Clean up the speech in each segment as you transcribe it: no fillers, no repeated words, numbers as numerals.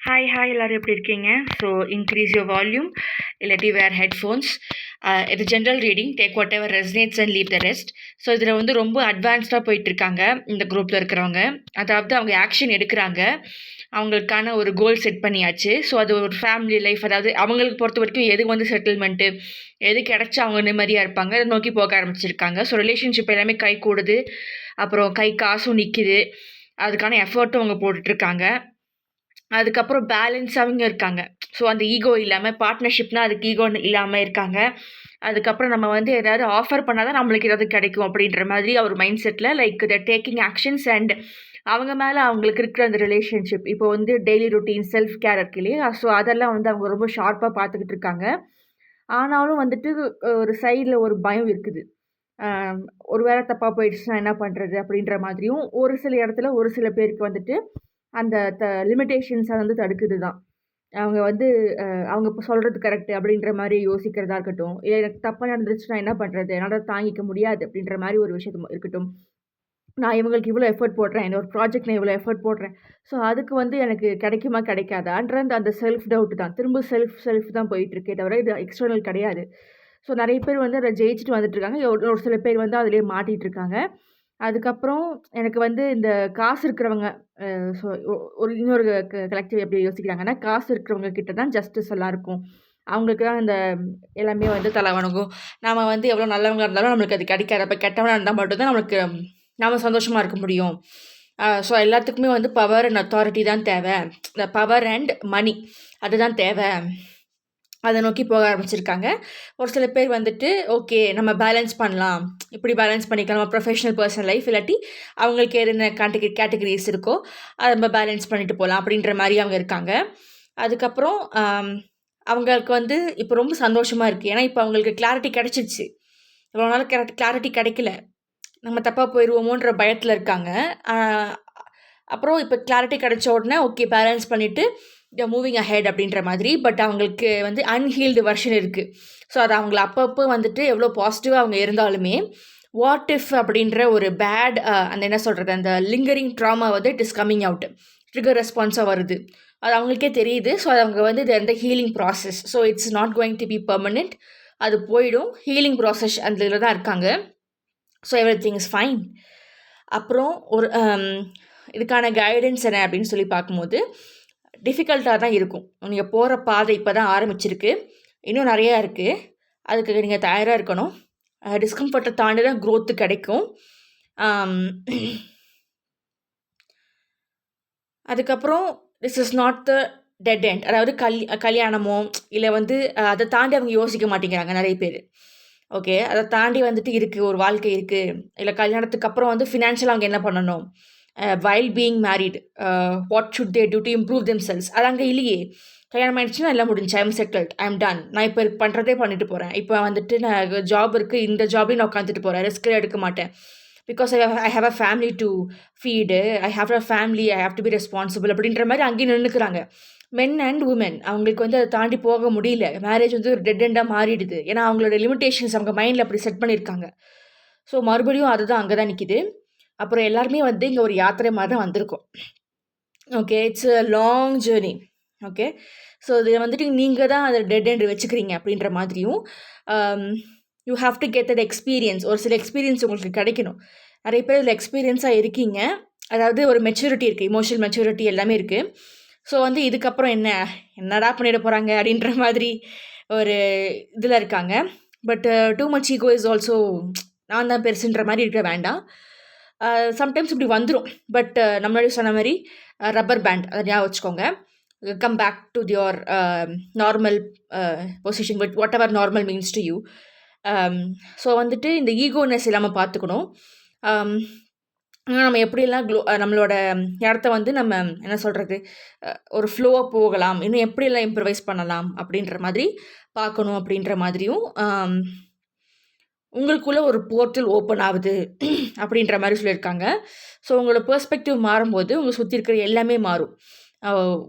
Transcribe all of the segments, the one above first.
Hi எல்லாரும் எப்படி இருக்கீங்க? ஸோ இன்க்ரீஸ் யுவர் வால்யூம் இல்லாட்டி வேர் ஹெட்ஃபோன்ஸ். இது general reading, take whatever resonates and leave the rest. So இதில் வந்து ரொம்ப அட்வான்ஸ்டாக போயிட்டுருக்காங்க இந்த குரூப்பில் இருக்கிறவங்க. அதாவது அவங்க ஆக்ஷன் எடுக்கிறாங்க, அவங்களுக்கான ஒரு கோல் செட் பண்ணியாச்சு. ஸோ அது ஒரு ஃபேமிலி லைஃப், அதாவது அவங்களுக்கு பொறுத்த வரைக்கும் எது வந்து செட்டில்மெண்ட்டு, எது கிடச்சா அவங்க நிம்மதியாக இருப்பாங்க, அதை நோக்கி போக ஆரம்பிச்சிருக்காங்க. ஸோ ரிலேஷன்ஷிப் எல்லாமே கை கூடுது, அப்புறம் கை காசும் நிற்கிது, அதுக்கான எஃபர்ட்டும் அவங்க போட்டுட்ருக்காங்க. அதுக்கப்புறம் பேலன்ஸாகவும் இருக்காங்க. ஸோ அந்த ஈகோ இல்லாமல், பார்ட்னர்ஷிப்னா அதுக்கு ஈகோ இல்லாமல் இருக்காங்க. அதுக்கப்புறம் நம்ம வந்து ஏதாவது ஆஃபர் பண்ணால் தான் நம்மளுக்கு ஏதாவது கிடைக்கும் அப்படின்ற மாதிரி ஒரு mind settle like the taking actions and அவங்க மேலே அவங்களுக்கு இருக்கிற அந்த ரிலேஷன்ஷிப். இப்போ வந்து டெய்லி ரொட்டீன், செல்ஃப் கேர் இருக்கு இல்லையா? ஸோ அதெல்லாம் வந்து அவங்க ரொம்ப ஷார்ப்பாக பார்த்துக்கிட்டு இருக்காங்க. ஆனாலும் வந்துட்டு ஒரு சைடில் ஒரு பயம் இருக்குது. ஒரு வேளை தப்பாக போயிடுச்சுன்னா என்ன பண்ணுறது அப்படின்ற மாதிரியும், ஒரு சில இடத்துல ஒரு சில பேருக்கு வந்துட்டு அந்த லிமிட்டேஷன்ஸை வந்து தடுக்குது தான். அவங்க வந்து அவங்க இப்போ சொல்கிறது கரெக்ட் அப்படின்ற மாதிரி யோசிக்கிறதா இருக்கட்டும், இல்லை எனக்கு தப்பாக நடந்துருச்சுன்னா என்ன பண்ணுறது, என்னால் தாங்கிக்க முடியாது அப்படின்ற மாதிரி ஒரு விஷயம் இருக்கட்டும். நான் இவங்களுக்கு இவ்வளோ எஃபர்ட் போடுறேன், இந்த ஒரு ப்ராஜெக்ட் நான் இவ்வளோ எஃபர்ட் போடுறேன், ஸோ அதுக்கு வந்து எனக்கு கிடைக்குமா கிடைக்காதான்ற அந்த செல்ஃப் டவுட் தான், திரும்ப செல்ஃப் தான் போயிட்டுருக்கே தவிர இது எக்ஸ்டர்னல் கிடையாது. ஸோ நிறைய பேர் வந்து அதை ஜெயிச்சுட்டு வந்துட்டுருக்காங்க, ஒரு சில பேர் வந்து அதிலேயே மாட்டிகிட்டு இருக்காங்க. அதுக்கப்புறம் எனக்கு வந்து இந்த காசு இருக்கிறவங்க, ஸோ ஒரு இன்னொரு கலெக்டிவ் எப்படி யோசிக்கிறாங்கன்னா, காசு இருக்கிறவங்க கிட்ட தான் ஜஸ்டிஸ் எல்லாம் இருக்கும். அவங்களுக்கு தான் இந்த எல்லாமே வந்து தலை வணங்கும். நாம வந்து எவ்வளோ நல்லவங்களா இருந்தாலும் நம்மளுக்கு அது கிடைக்காது. அப்போ கெட்டவனா இருந்தால் மட்டும்தான் நம்மளுக்கு நாம சந்தோஷமா இருக்க முடியும். ஸோ எல்லாத்துக்குமே வந்து பவர் அண்ட் அத்தாரிட்டி தான் தேவை. இந்த பவர் அண்ட் மணி அதுதான் தேவை. அதை நோக்கி போக ஆரம்பிச்சிருக்காங்க. ஒரு சில பேர் வந்துட்டு ஓகே நம்ம பேலன்ஸ் பண்ணலாம், இப்படி பேலன்ஸ் பண்ணிக்கலாம், நம்ம ப்ரொஃபஷனல் பர்சனல் லைஃப் இல்லாட்டி அவங்களுக்கு என்ன கேட்டகரிஸ் இருக்கோ அதை நம்ம பேலன்ஸ் பண்ணிட்டு போகலாம் அப்படின்ற மாதிரி அவங்க இருக்காங்க. அதுக்கப்புறம் அவங்களுக்கு வந்து இப்போ ரொம்ப சந்தோஷமாக இருக்குது. ஏன்னா இப்போ அவங்களுக்கு கிளாரிட்டி கிடச்சிருச்சு. இவ்வளோ நாள் கிளாரிட்டி கிடைக்கல, நம்ம தப்பாக போயிடுவோமோன்ற பயத்தில் இருக்காங்க. அப்புறம் இப்போ கிளாரிட்டி கிடைச்ச உடனே ஓகே பேலன்ஸ் பண்ணிவிட்டு மூவிங் அஹெட் அப்படின்ற மாதிரி. பட் அவங்களுக்கு வந்து அன்ஹீல்டு வெர்ஷன் இருக்குது. ஸோ அது அவங்கள அப்பப்போ வந்துட்டு எவ்வளோ பாசிட்டிவாக அவங்க இருந்தாலுமே வாட் இஃப் அப்படின்ற ஒரு பேட் அந்த என்ன சொல்கிறது, அந்த லிங்கரிங் ட்ராமா வந்து it is coming out, trigger ரெஸ்பான்ஸாக வருது. அது அவங்களுக்கே தெரியுது. ஸோ அது அவங்க வந்து இது அந்த healing process. So it's not going to be permanent, அது போயிடும். ஹீலிங் ப்ராசஸ் அந்த இதில் தான் இருக்காங்க. So everything is fine. அப்புறம் ஒரு இதுக்கான கைடன்ஸ் என்ன அப்படின்னு சொல்லி பார்க்கும்போது டிஃபிகல்ட்டாக தான் இருக்கும். நீங்கள் போகிற பாதை இப்போ தான் ஆரம்பிச்சிருக்கு, இன்னும் நிறையா இருக்குது. அதுக்கு நீங்கள் தயாராக இருக்கணும். டிஸ்கம்ஃபர்ட்டை தாண்டி தான் க்ரோத்து கிடைக்கும். அதுக்கப்புறம் this is not the dead end, அதாவது கல்யாணமோ இல்லை வந்து அதை தாண்டி அவங்க யோசிக்க மாட்டேங்கிறாங்க நிறைய பேர். ஓகே அதை தாண்டி வந்துட்டு இருக்குது, ஒரு வாழ்க்கை இருக்குது. இல்லை கல்யாணத்துக்கு அப்புறம் வந்து ஃபினான்ஷியலாக அவங்க என்ன பண்ணணும், while being married what should they do to improve themselves, அது அங்கே இல்லையே. கல்யாணம் ஆயிடுச்சுன்னா எல்லாம் முடிஞ்சு, ஐம் செட்டில்ட், ஐம் டன், நான் இப்போ பண்ணுறதே பண்ணிட்டு போகிறேன். இப்போ வந்துட்டு நான் ஜாப் இருக்குது, இந்த ஜாப்லேயும் நான் உட்காந்துட்டு போகிறேன், ரிஸ்க்கே எடுக்க மாட்டேன். Because I have a family to feed, I have a family, I have to be responsible அப்படின்ற மாதிரி அங்கேயும் நின்றுக்கிறாங்க. மென் அண்ட் உமன் அவங்களுக்கு வந்து அதை தாண்டி போக முடியல. மேரேஜ் வந்து ஒரு டெட் எண்டாக மாறிடுது. ஏன்னா அவங்களோட லிமிட்டேஷன்ஸ் அவங்க மைண்டில் அப்படி செட் பண்ணியிருக்காங்க. ஸோ மறுபடியும் அதுதான் அங்கே தான் நிற்கிது. அப்புறம் எல்லாருமே வந்து இங்கே ஒரு யாத்திரை மாதிரி தான் வந்திருக்கோம். Okay it's a long journey. Okay so இதை வந்துட்டு நீங்கள் தான் அதை டெட் எண்ட் வச்சுக்கிறீங்க அப்படின்ற மாதிரியும், you have to get that experience. ஒரு சில எக்ஸ்பீரியன்ஸ் உங்களுக்கு கிடைக்கணும். நிறைய பேர் இதில் எக்ஸ்பீரியன்ஸாக இருக்கீங்க, அதாவது ஒரு மெச்சூரிட்டி இருக்குது, இமோஷனல் மெச்சூரிட்டி எல்லாமே இருக்குது. ஸோ வந்து இதுக்கப்புறம் என்னடா பண்ணிட போகிறாங்க அப்படின்ற மாதிரி ஒரு இதில் இருக்காங்க. But too much ego is also, நான் தான் பெருசுன்ற மாதிரி இருக்க வேண்டாம். சம்டைம்ஸ் இப்படி வந்துடும். பட் நம்மளாடி சொன்ன மாதிரி ரப்பர் பேண்ட் அதை ஞாபகம் வச்சுக்கோங்க. Come back to your normal position with whatever normal means to you. So வந்துட்டு இந்த ஈகோனஸ் இல்லாமல் பார்த்துக்கணும். நம்ம எப்படியெல்லாம் நம்மளோட இடத்த வந்து நம்ம என்ன சொல்கிறது, ஒரு ஃப்ளோவாக போகலாம், இன்னும் எப்படியெல்லாம் இம்ப்ரவைஸ் பண்ணலாம் அப்படின்ற மாதிரி பார்க்கணும். அப்படின்ற மாதிரியும் உங்களுக்குள்ளே ஒரு போர்ட்டல் ஓப்பன் ஆகுது அப்படின்ற மாதிரி சொல்லியிருக்காங்க. ஸோ உங்களோட பெர்ஸ்பெக்டிவ் மாறும்போது உங்களை சுற்றி இருக்கிற எல்லாமே மாறும்.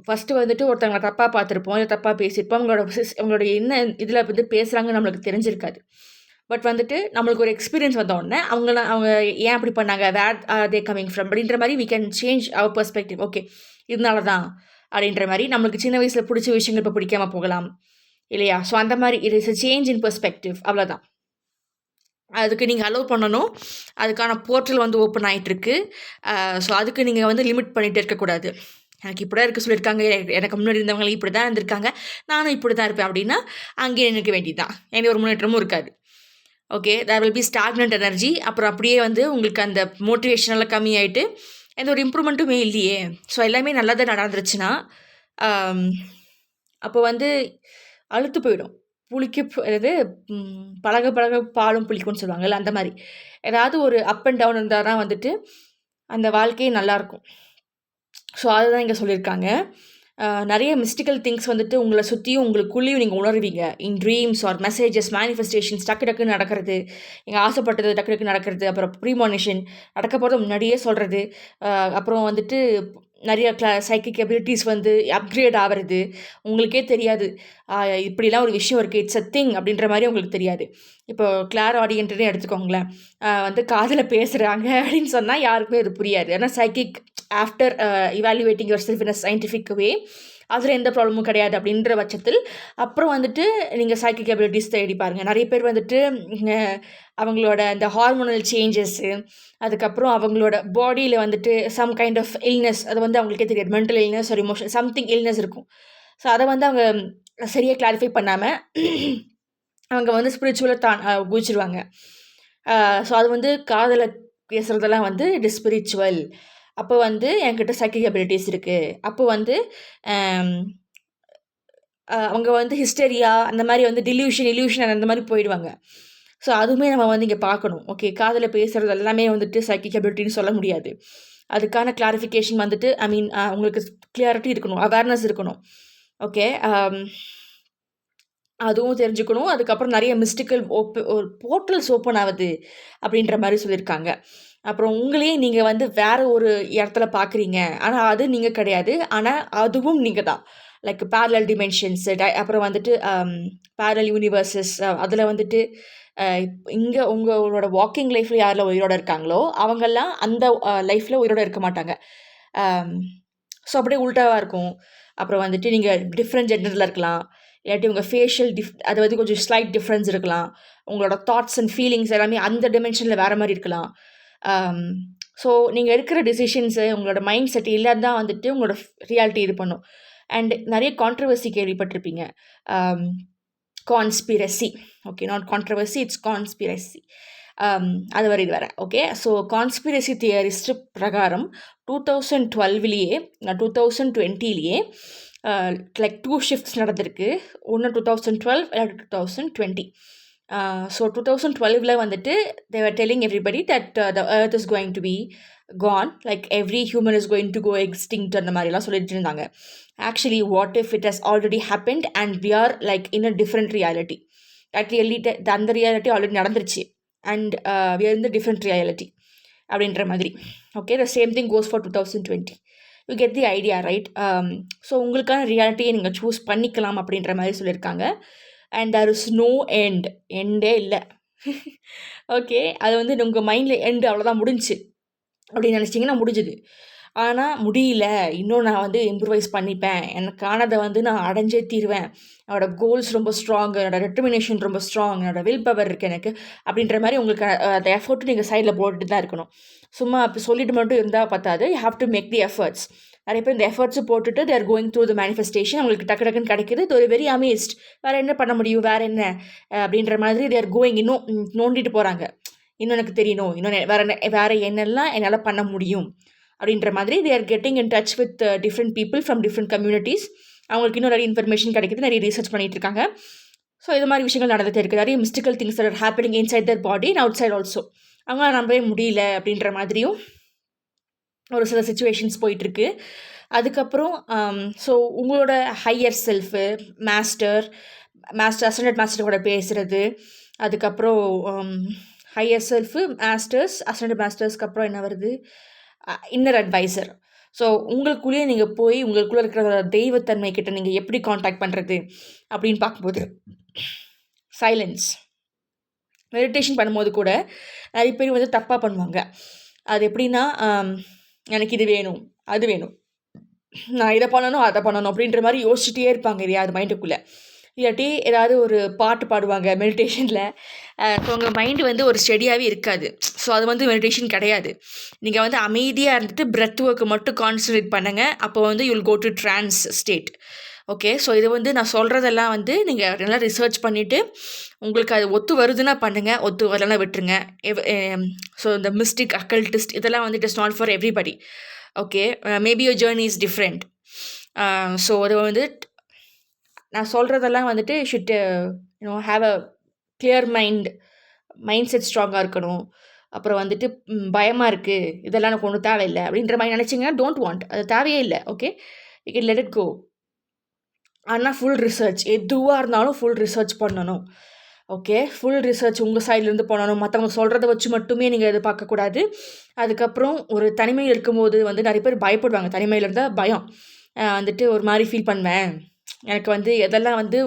ஃபஸ்ட்டு வந்துட்டு ஒருத்தவங்களை தப்பாக பார்த்துருப்போம், இல்லை தப்பாக பேசியிருப்போம், அவங்களோட என்ன இதில் வந்து பேசுகிறாங்கன்னு நம்மளுக்கு தெரிஞ்சிருக்காது. பட் வந்துட்டு நம்மளுக்கு ஒரு எக்ஸ்பீரியன்ஸ் வந்த உடனே அவங்க ஏன் அப்படி பண்ணாங்க, where are they coming from அப்படின்ற மாதிரி we can change our perspective. Okay இதனால தான் அப்படின்ற மாதிரி. நம்மளுக்கு சின்ன வயசில் பிடிச்ச விஷயங்கள் இப்போ பிடிக்காம போகலாம் இல்லையா? ஸோ அந்த மாதிரி it is a change in perspective, அவ்வளோதான். அதுக்கு நீங்கள் அலோவ் பண்ணணும். அதுக்கான போர்ட்டல் வந்து ஓப்பன் ஆகிட்டுருக்கு. ஸோ அதுக்கு நீங்கள் வந்து லிமிட் பண்ணிகிட்டே இருக்கக்கூடாது. எனக்கு இப்படி தான் இருக்க சொல்லியிருக்காங்க, எனக்கு முன்னாடி இருந்தவங்களும் இப்படி தான் இருந்திருக்காங்க, நானும் இப்படி தான் இருப்பேன் அப்படின்னா அங்கேயே நிற்க வேண்டியது தான். எந்த ஒரு முன்னேற்றமும் இருக்காது. Okay, there will be stagnant energy. அப்புறம் அப்படியே வந்து உங்களுக்கு அந்த மோட்டிவேஷனெல்லாம் கம்மியாயிட்டு எந்த ஒரு இம்ப்ரூவ்மெண்ட்டுமே இல்லையே. ஸோ எல்லாமே நல்லா தான் நடந்துருச்சுன்னா அப்போ வந்து அலுத்து போயிடும். அதாவது பழக பழக பாலும் புளிக்கும்னு சொல்லுவாங்கல்ல, அந்த மாதிரி ஏதாவது ஒரு அப் அண்ட் டவுன் இருந்தால் தான் வந்துட்டு அந்த வாழ்க்கையே நல்லாயிருக்கும். ஸோ அதுதான் இங்கே சொல்லியிருக்காங்க. நிறைய மிஸ்டிக்கல் திங்ஸ் வந்துட்டு உங்களை சுற்றியும் உங்களுக்குள்ளேயும் நீங்கள் உணர்வீங்க. இன் ட்ரீம்ஸ் ஆர் மெசேஜஸ், மேனிஃபெஸ்டேஷன்ஸ் டக்கு டக்குன்னு நடக்கிறது, நீங்கள் ஆசைப்பட்டது டக்கு டக்கு நடக்கிறது, அப்புறம் ப்ரீமானிஷன் நடக்க போகிறத முன்னாடியே சொல்கிறது, அப்புறம் வந்துட்டு நிறைய சைக்கிக் எபிலிட்டிஸ் வந்து அப்கிரேட் ஆகிறது, உங்களுக்கே தெரியாது இப்படிலாம் ஒரு விஷயம் இருக்குது, இட்ஸ் அ திங் அப்படின்ற மாதிரி உங்களுக்கு தெரியாது. இப்போ கிளார் ஆடியன்ட்டுன்னு எடுத்துக்கோங்களேன், வந்து காதில் பேசுகிறாங்க அப்படின்னு சொன்னால் யாருக்குமே அது புரியாது. ஏன்னா psychic after evaluating your self in a scientific வே அதில் எந்த ப்ராப்ளமும் கிடையாது அப்படின்ற பட்சத்தில் அப்புறம் வந்துட்டு நீங்கள் சைக்கிக் எபிலிட்டிஸ் தேடி பாருங்கள். நிறைய பேர் வந்துட்டு அவங்களோட அந்த ஹார்மோனல் சேஞ்சஸ்ஸு, அதுக்கப்புறம் அவங்களோட பாடியில் வந்துட்டு சம் கைண்ட் ஆஃப் இல்னஸ், அது வந்து அவங்களுக்கே தெரியாது. மென்டல் இல்னஸ் ஒரு இமோஷன் சம்திங் இல்னஸ் இருக்கும். ஸோ அதை வந்து அவங்க சரியாக கிளாரிஃபை பண்ணாமல் அவங்க வந்து ஸ்பிரிச்சுவலாக குதிச்சிருவாங்க. ஸோ அது வந்து காதில் பேசுகிறதெல்லாம் வந்து இட் இஸ் ஸ்பிரிச்சுவல். அப்போ வந்து என்கிட்ட சைக்கிக் எபிலிட்டிஸ் இருக்குது. அப்போ வந்து அவங்க வந்து ஹிஸ்டரியா அந்த மாதிரி வந்து இல்யூஷன் அந்த மாதிரி போயிடுவாங்க. ஸோ அதுவுமே நம்ம வந்து இங்கே பார்க்கணும். ஓகே, காதில் பேசுகிறது எல்லாமே வந்துட்டு சைக்கிக் எபிலிட்டின்னு சொல்ல முடியாது. அதுக்கான கிளாரிஃபிகேஷன் வந்துட்டு உங்களுக்கு கிளியாரிட்டி இருக்கணும், அவேர்னஸ் இருக்கணும். ஓகே, அதுவும் தெரிஞ்சுக்கணும். அதுக்கப்புறம் நிறைய மிஸ்டிக்கல் போர்ட்டல்ஸ் ஓப்பன் ஆகுது அப்படின்ற மாதிரி சொல்லியிருக்காங்க. அப்புறம் உங்களையே நீங்கள் வந்து வேறு ஒரு இடத்துல பார்க்குறீங்க, ஆனால் அது நீங்கள் கிடையாது, ஆனால் அதுவும் நீங்கள் தான். லைக் பேரலல் டிமென்ஷன்ஸு, அப்புறம் வந்துட்டு பேரலல் யூனிவர்சஸ், அதில் வந்துட்டு இங்கே உங்களோட வாக்கிங் லைஃப்பில் யாரில் உயிரோடு இருக்காங்களோ அவங்கெல்லாம் அந்த லைஃப்பில் உயிரோடு இருக்க மாட்டாங்க. ஸோ அப்படியே உல்ட்டாவாக இருக்கும். அப்புறம் வந்துட்டு நீங்கள் டிஃப்ரெண்ட் ஜெண்டரில் இருக்கலாம், இல்லாட்டி உங்கள் ஃபேஷியல் அது வந்து கொஞ்சம் ஸ்லைட் டிஃப்ரென்ஸ் இருக்கலாம். உங்களோட தாட்ஸ் அண்ட் ஃபீலிங்ஸ் எல்லாமே அந்த டிமென்ஷனில் வேறு மாதிரி இருக்கலாம். ஸோ நீங்கள் எடுக்கிற டிசிஷன்ஸு உங்களோட மைண்ட் செட் எல்லாம் தான் வந்துட்டு உங்களோட ரியாலிட்டி இது பண்ணும். அண்ட் நிறைய கான்ட்ரவர்சி கேள்விப்பட்டிருப்பீங்க. Conspiracy, okay, not controversy, it's conspiracy. அது வரை இது வேறு. ஓகே, ஸோ கான்ஸ்பிரசி தியரிஸ்ட் பிரகாரம் 2012 2020 லைக் 2 ஷிஃப்ட்ஸ் நடந்திருக்கு. ஒன்று 2012 இல்லாட்டி 2020. ஸோ 2012 வந்துட்டு they were telling everybody that the earth is going to be gone, like every human is going to go extinct அந்த மாதிரிலாம் சொல்லிட்டு இருந்தாங்க. Actually what if it has already happened and we are like in a different reality. அந்த reality already நடந்துருச்சு and we are in the different reality அப்படின்ற மாதிரி. Okay, the same thing goes for 2020. You get the idea, right? So உங்களுக்கான ரியாலிட்டியை நீங்கள் choose பண்ணிக்கலாம் அப்படின்ற மாதிரி சொல்லியிருக்காங்க. அண்ட் தேர் இஸ் நோ எண்டே இல்லை. ஓகே, அது வந்து உங்கள் மைண்டில் எண்டு அவ்வளோதான் முடிஞ்சு அப்படின்னு நினச்சிங்கன்னா முடிஞ்சுது. ஆனால் முடியல, இன்னும் நான் வந்து இம்ப்ரூவைஸ் பண்ணிப்பேன், எனக்கானதை வந்து நான் அடைஞ்சே தீருவேன், என்னோடய கோல்ஸ் ரொம்ப ஸ்ட்ராங், என்னோடய டெட்டர்மினேஷன் ரொம்ப ஸ்ட்ராங், என்னோடய வில் பவர் இருக்குது எனக்கு அப்படின்ற மாதிரி உங்களுக்கு அந்த எஃபர்ட்டு நீங்கள் சைடில் போட்டுட்டு தான் இருக்கணும். சும்மா அப்போ சொல்லிட்டு மட்டும் இருந்தால் பத்தாது, you have to make the efforts. நிறைய பேர் இந்த எஃபர்ட்ஸும் போட்டுட்டு they're going through the manifestation, அவங்களுக்கு டக்கு டக்குன்னு கிடைக்குது, இது வெரி அமேஸ்ட், வேறு என்ன பண்ண முடியும், வேறு என்ன அப்படின்ற மாதிரி தேர் கோயிங், இன்னும் நோண்டிட்டு போகிறாங்க, இன்னும் எனக்கு தெரியணும், இன்னும் வேறு என்னெல்லாம் என்னால் பண்ண முடியும் அப்படின்ற மாதிரி they are getting in touch with different people from different communities. அவங்களுக்கு இன்னும் நிறைய இன்ஃபர்மேஷன் கிடைக்குது, நிறைய ரிசர்ச் பண்ணிகிட்டு இருக்காங்க. ஸோ இது மாதிரி விஷயங்கள் நடந்துகிட்டே இருக்குது. நிறைய mystical things are happening inside the body and outside also. அவங்களால நம்பவே முடியல அப்படின்ற மாதிரியும் ஒரு சில சுச்சுவேஷன்ஸ் போயிட்டுருக்கு. அதுக்கப்புறம் ஸோ உங்களோட ஹையர் செல்ஃபு, மாஸ்டர் அசண்டட் மாஸ்டர் கூட பேசுகிறது, அதுக்கப்புறம் ஹையர் செல்ஃபு, மாஸ்டர்ஸ், அசண்டட் மாஸ்டர்ஸ்க்கு அப்புறம் என்ன வருது, இன்னர் அட்வைசர். ஸோ உங்களுக்குள்ளேயே நீங்கள் போய் உங்களுக்குள்ளே இருக்கிற தெய்வத்தன்மை கிட்ட நீங்கள் எப்படி காண்டாக்ட் பண்ணுறது அப்படின்னு பார்க்கும்போது சைலன்ஸ். மெடிடேஷன் பண்ணும்போது கூட நிறைய பேர் வந்து தப்பாக பண்ணுவாங்க. அது எப்படின்னா, எனக்கு இது வேணும், அது வேணும், நான் இதை பண்ணணும் அதை பண்ணணும் அப்படின்ற மாதிரி யோசிச்சுட்டே இருப்பாங்க எதையாவது மைண்டுக்குள்ளே. இல்லாட்டி ஏதாவது ஒரு பாட்டு பாடுவாங்க மெடிடேஷனில். ஸோ உங்கள் மைண்டு வந்து ஒரு ஸ்டெடியாகவே இருக்காது. ஸோ அது வந்து மெடிடேஷன் கிடையாது. நீங்கள் வந்து அமைதியாக இருந்துட்டு பிரெத் ஒர்க்கு மட்டும் கான்சன்ட்ரேட் பண்ணுங்கள். அப்போ வந்து you'll go to trance state. Okay. So இது வந்து நான் சொல்கிறதெல்லாம் வந்து நீங்கள் நல்லா ரிசர்ச் பண்ணிவிட்டு உங்களுக்கு அது ஒத்து வருதுன்னா பண்ணுங்கள், ஒத்து வரலன்னா விட்டுருங்க. ஸோ இந்த மிஸ்டிக் அக்கல்டிஸ்ட் இதெல்லாம் வந்து it is not for everybody. Okay. Maybe your journey is different. So அது வந்து நான் சொல்கிறதெல்லாம் வந்துட்டு should have a clear mind set ஸ்ட்ராங்காக இருக்கணும். அப்புறம் வந்துட்டு பயமாக இருக்குது, இதெல்லாம் எனக்கு ஒன்றும் தேவையில்லை அப்படின்ற மாதிரி நினச்சிங்கன்னா டோன்ட் வாண்ட், அது தேவையே இல்லை. Okay, you can let it go. ஆனால் ஃபுல் ரிசர்ச் எதுவாக இருந்தாலும் ஃபுல் ரிசர்ச் பண்ணணும். ஓகே, ஃபுல் ரிசர்ச் உங்கள் சைட்லேருந்து பண்ணணும். மற்றவங்க சொல்கிறத வச்சு மட்டுமே நீங்கள் இது பார்க்கக்கூடாது. அதுக்கப்புறம் ஒரு தனிமையில் இருக்கும்போது வந்து நிறைய பேர் பயப்படுவாங்க. தனிமையில் இருந்தால் பயம் வந்துட்டு ஒரு மாதிரி ஃபீல் பண்ணுவேன். எனக்கு வந்து எதெல்லாம் வந்து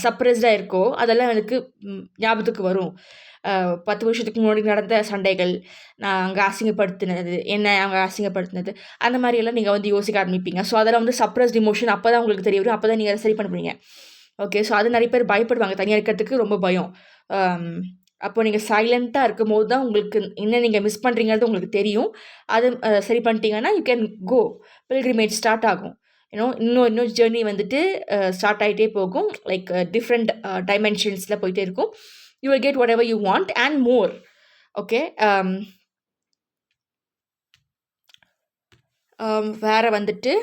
சப்ரெஸ்டாக இருக்கோ அதெல்லாம் எனக்கு ஞாபகத்துக்கு வரும். 10 வருஷத்துக்கு முன்னாடி நடந்த சண்டைகள், நான் அங்கே அசிங்கப்படுத்தினது, என்ன அவங்க அசிங்கப்படுத்தினது, அந்த மாதிரியெல்லாம் நீங்கள் வந்து யோசிக்க ஆரம்பிப்பீங்க. ஸோ அதெல்லாம் வந்து சப்ரெஸ்ட் இமோஷன் அப்போ தான் உங்களுக்கு தெரிய வரும். அப்போ தான் நீங்கள் அதை சரி பண்ணுவீங்க. ஓகே, ஸோ அது நிறைய பேர் பயப்படுவாங்க. தனியாக இருக்கிறதுக்கு ரொம்ப பயம். அப்போ நீங்கள் சைலண்ட்டாக இருக்கும்போது தான் உங்களுக்கு என்ன நீங்கள் மிஸ் பண்ணுறீங்கிறது உங்களுக்கு தெரியும். அது சரி பண்ணிட்டீங்கன்னா you can go. Pilgrimage start ஆகும். இன்னும் ஜேர்னி வந்துட்டு ஸ்டார்ட் ஆகிட்டே போகும். லைக் டிஃப்ரெண்ட் டைமென்ஷன்ஸில் போயிட்டே இருக்கும். You will get what ever you want and more. Okay. வேறு வந்துட்டு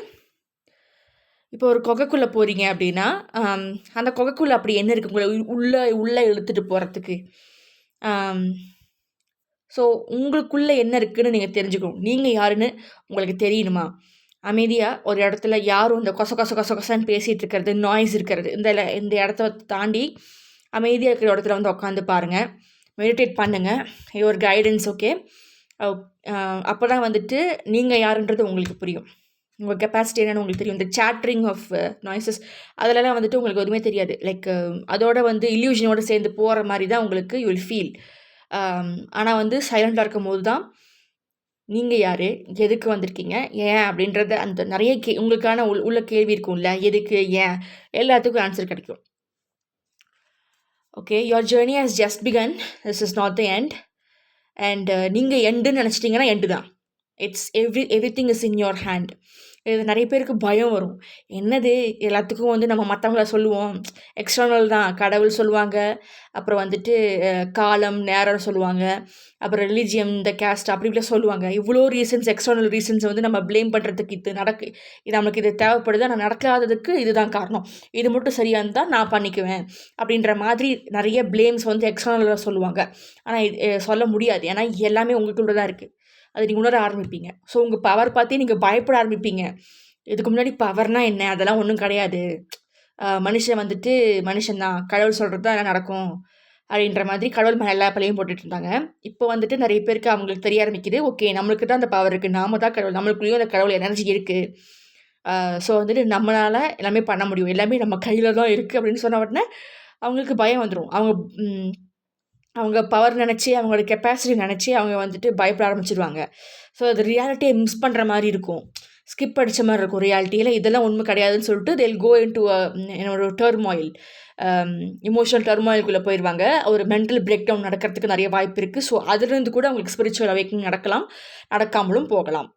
இப்போ ஒரு குகைக்குள்ளே போகிறீங்க அப்படின்னா அந்த குகைக்குள்ளே அப்படி என்ன இருக்குது உங்களை உள்ளே இழுத்துட்டு போகிறதுக்கு? ஸோ உங்களுக்குள்ளே என்ன இருக்குதுன்னு நீங்கள் தெரிஞ்சுக்கணும். நீங்கள் யாருன்னு உங்களுக்கு தெரியணுமா? அமைதியாக ஒரு இடத்துல யாரும் இந்த கொச கொச கொச கொசன்னு பேசிகிட்டு இருக்கிறது, நாய்ஸ் இருக்கிறது, இந்த இடத்த தாண்டி அமைதியாக இருக்கிற இடத்துல வந்து உட்காந்து பாருங்கள். மெடிடேட் பண்ணுங்கள். ஒரு கைடன்ஸ். ஓகே. அப்போ தான் வந்துட்டு நீங்கள் யாருன்றது உங்களுக்கு புரியும். உங்கள் கெப்பாசிட்டி என்னென்னு உங்களுக்கு தெரியும். இந்த சேட்ரிங் ஆஃப் நாய்ஸஸ் அதிலலாம் வந்துட்டு உங்களுக்கு எதுவுமே தெரியாது. லைக் அதோட வந்து இல்யூஷனோடு சேர்ந்து போகிற மாதிரி தான் உங்களுக்கு யூ வில் ஃபீல். ஆனால் வந்து சைலண்டாக இருக்கும்போது தான் நீங்கள் யார், எதுக்கு வந்திருக்கீங்க, ஏன் அப்படின்றத அந்த நிறைய உங்களுக்கான உள்ள கேள்வி இருக்கும்ல, எதுக்கு, ஏன், எல்லாத்துக்கும் ஆன்சர் கிடைக்கும். Okay, your journey has just begin. This is not the end. And நீங்கள் எண்டுன்னு நினச்சிட்டிங்கன்னா எண்டு தான். Everything is in your hand. இது நிறைய பேருக்கு பயம் வரும். என்னது எல்லாத்துக்கும் வந்து நம்ம மற்றவங்கள சொல்லுவோம், எக்ஸ்டர்னல் தான், கடவுள் சொல்லுவாங்க, அப்புறம் வந்துட்டு காலம் நேரம் சொல்லுவாங்க, அப்புறம் ரிலீஜியம், இந்த கேஸ்ட் அப்படி இப்படிலாம் சொல்லுவாங்க. இவ்வளோ ரீசன்ஸ், எக்ஸ்டர்னல் ரீசன்ஸை வந்து நம்ம ப்ளேம் பண்ணுறதுக்கு இது நம்மளுக்கு இது தேவைப்படுது, ஆனால் நடக்காததுக்கு இதுதான் காரணம், இது மட்டும் சரியாக இருந்தால் நான் பண்ணிக்குவேன் அப்படின்ற மாதிரி நிறைய ப்ளேம்ஸ் வந்து எக்ஸ்டர்னலாக சொல்லுவாங்க. ஆனால் சொல்ல முடியாது. ஏன்னா எல்லாமே உங்களுக்குள்ள தான் இருக்குது. அது நீங்கள் உணர ஆரம்பிப்பீங்க. ஸோ உங்கள் பவர் பார்த்தே நீங்கள் பயப்பட ஆரம்பிப்பீங்க. இதுக்கு முன்னாடி பவர்னால் என்ன, அதெல்லாம் ஒன்றும் கிடையாது, மனுஷன் வந்துட்டு மனுஷன் தான், கடவுள் சொல்கிறது தான் எல்லாம் நடக்கும் அப்படின்ற மாதிரி கடவுள் மேலே எல்லா பழையும் போட்டுட்டு இருந்தாங்க. இப்போ வந்துட்டு நிறைய பேருக்கு அவங்களுக்கு தெரிய ஆரம்பிக்குது, ஓகே நம்மளுக்கு தான் அந்த பவர் இருக்குது, நாம தான் கடவுள், நம்மளுக்குள்ளேயும் அந்த கடவுள் எனர்ஜி இருக்குது. ஸோ வந்துட்டு நம்மளால் எல்லாமே பண்ண முடியும், எல்லாமே நம்ம கையில் தான் இருக்குது அப்படின்னு சொன்ன உடனே அவங்களுக்கு பயம் வந்துடும். அவங்க பவர் நினச்சி, அவங்களோட கெப்பாசிட்டி நினச்சி அவங்க வந்துட்டு பயப்பட ஆரம்பிச்சிருவாங்க. ஸோ அது ரியாலிட்டியை மிஸ் பண்ணுற மாதிரி இருக்கும், ஸ்கிப் அடித்த மாதிரி இருக்கும். ரியாலிட்டியில் இதெல்லாம் உண்மை கிடையாதுன்னு சொல்லிட்டு தேல் கோ இன் டு என்னோட டர்மாயில், இமோஷனல் டர்மாயிலுக்குள்ளே போயிடுவாங்க. ஒரு மென்டல் பிரேக் டவுன் நடக்கிறதுக்கு நிறைய வாய்ப்பு இருக்குது. ஸோ அதுலேருந்து கூட அவங்களுக்கு ஸ்பிரிச்சுவல் அவேக்கிங் நடக்கலாம், நடக்காமலும் போகலாம்.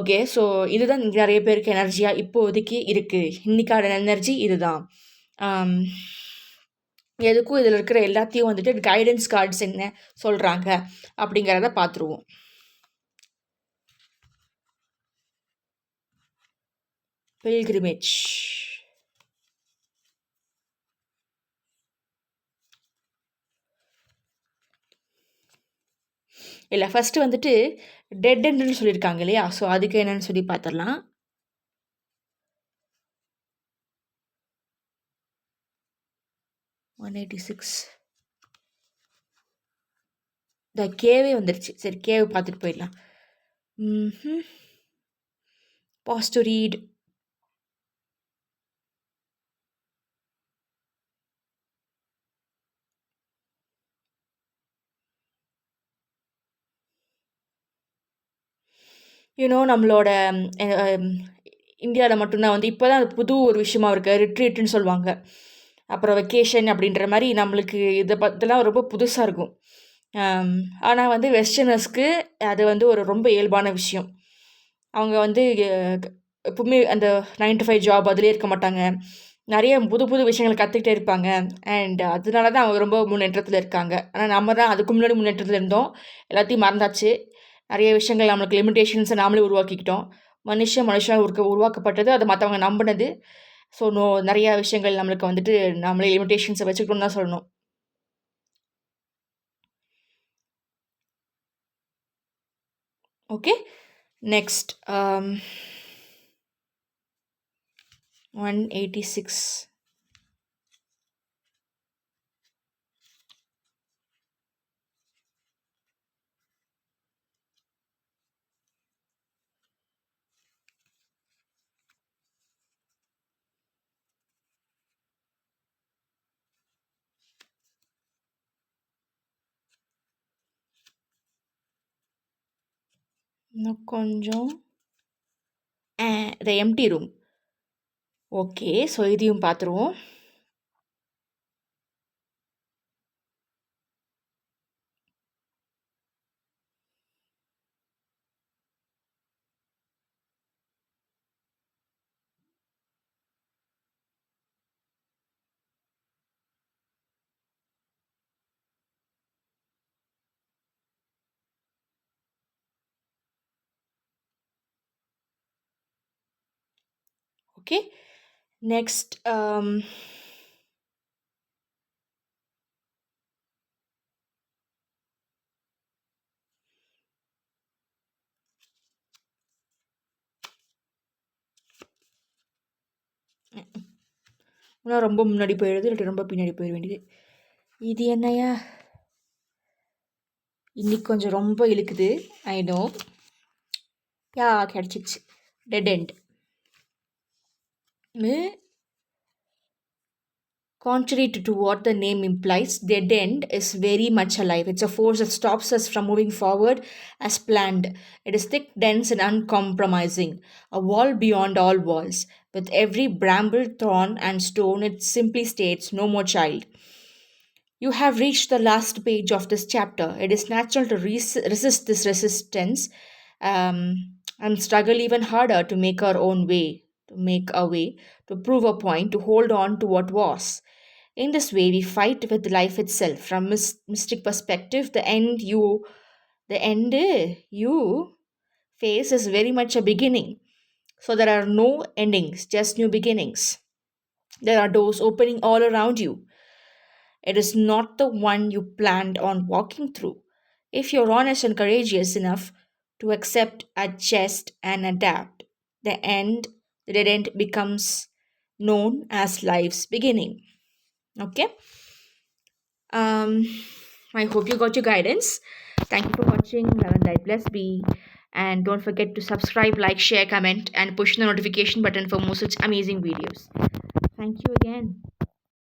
ஓகே, ஸோ இதுதான் நிறைய பேருக்கு எனர்ஜியாக இப்போதைக்கு இருக்குது. இன்றைக்கான எனர்ஜி இதுதான். எதுக்கும் இதில் இருக்கிற எல்லாத்தையும் வந்துட்டு கைடன்ஸ் கார்ட்ஸ் என்ன சொல்கிறாங்க அப்படிங்கிறத பார்த்துருவோம். பில்கிரிமேஜ். இல்லை, ஃபஸ்ட்டு வந்துட்டு டெட் எண்டுன்னு சொல்லியிருக்காங்க இல்லையா? ஸோ அதுக்கு என்னன்னு சொல்லி பார்த்துடலாம். இந்த கேவே வந்துருச்சு. சரி, கேவை பார்த்துட்டு போயிடலாம். Pause to read. நம்மளோட இந்தியாவில் மட்டும்தான் வந்து இப்போ தான் அது புது ஒரு விஷயமா இருக்குது, ரிட்ரீட்டுன்னு சொல்லுவாங்க. அப்புறம் வெக்கேஷன் அப்படின்ற மாதிரி நம்மளுக்கு இதை இதெல்லாம் ரொம்ப புதுசாக இருக்கும். ஆனால் வந்து வெஸ்டர்னர்ஸ்க்கு அது வந்து ஒரு ரொம்ப இயல்பான விஷயம். அவங்க வந்து எப்பவுமே அந்த 9 to 5 ஜாப் அதிலே இருக்க மாட்டாங்க. நிறைய புது புது விஷயங்கள் கற்றுக்கிட்டே இருப்பாங்க. அண்ட் அதனால தான் அவங்க ரொம்ப முன்னேற்றத்தில் இருக்காங்க. ஆனால் நம்ம தான் அதுக்கு முன்னாடி முன்னேற்றத்தில் இருந்தோம். எல்லாத்தையும் மறந்தாச்சு. நிறைய விஷயங்கள் நம்மளுக்கு லிமிட்டேஷன்ஸை நாமளே உருவாக்கிக்கிட்டோம். மனுஷன் உருவாக்கப்பட்டது, அதை மற்றவங்க நம்பினது. ஸோ நிறையா விஷயங்கள் நம்மளுக்கு வந்துட்டு நம்மளே லிமிட்டேஷன்ஸை வச்சுக்கிட்டோம்னு தான் சொல்லணும். Okay, next 186. இன்னும் கொஞ்சம் the empty room. Okay, so இதையும் பார்த்துருவோம். ஓகே, நெக்ஸ்ட் இன்னும் ரொம்ப முன்னாடி போயிடுது, இல்லாட்டி ரொம்ப பின்னாடி போயிட வேண்டியது. இது என்னையா இன்னைக்கு கொஞ்சம் ரொம்ப இழுக்குது. I know. கிடச்சிச்சு. Dead end. Contrary to what the name implies, dead end is very much alive. It's a force that stops us from moving forward as planned. It is thick, dense, and uncompromising. A wall beyond all walls. With every bramble, thorn, and stone, it simply states, "No more child." You have reached the last page of this chapter. It is natural to resist this resistance and struggle even harder to make our own way, to prove a point, to hold on to what was. In this way, we fight with life itself. From mystic perspective, the end you face is very much a beginning. So there are no endings, just new beginnings. There are doors opening all around you. It is not the one you planned on walking through. If you're honest and courageous enough to accept, adjust, and adapt, the dead end becomes known as life's beginning. Okay? I hope you got your guidance. Thank you for watching. Love and light bless be. And don't forget to subscribe, like, share, comment, and push the notification button for more such amazing videos. Thank you again.